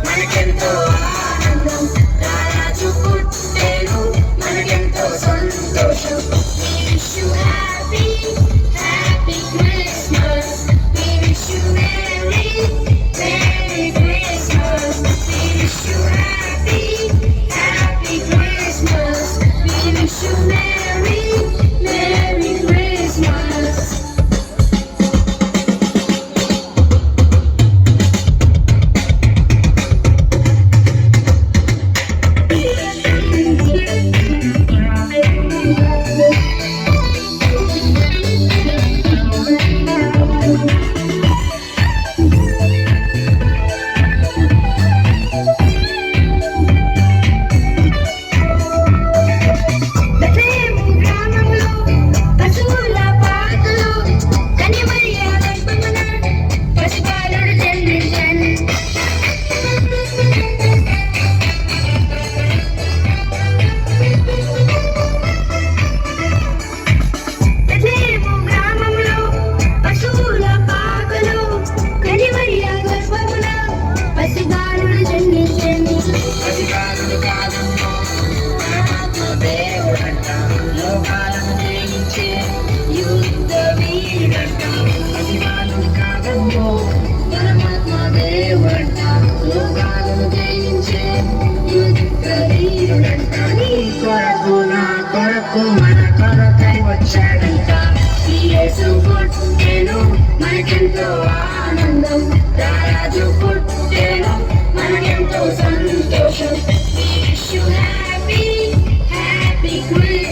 మనకెంతో ఆనందం రారాజు పుట్టేను మనకెంతో సంతోషం. We wish you happy Christmas. We wish you merry Christmas. We wish you happy Christmas. We wish you merry Christmas. మన కొరకై వచ్చాడంట యేసు పుట్టెను మనకెంతో ఆనందం రారాజు పుట్టెను మనకెంతో సంతోషం. We wish you happy Christmas.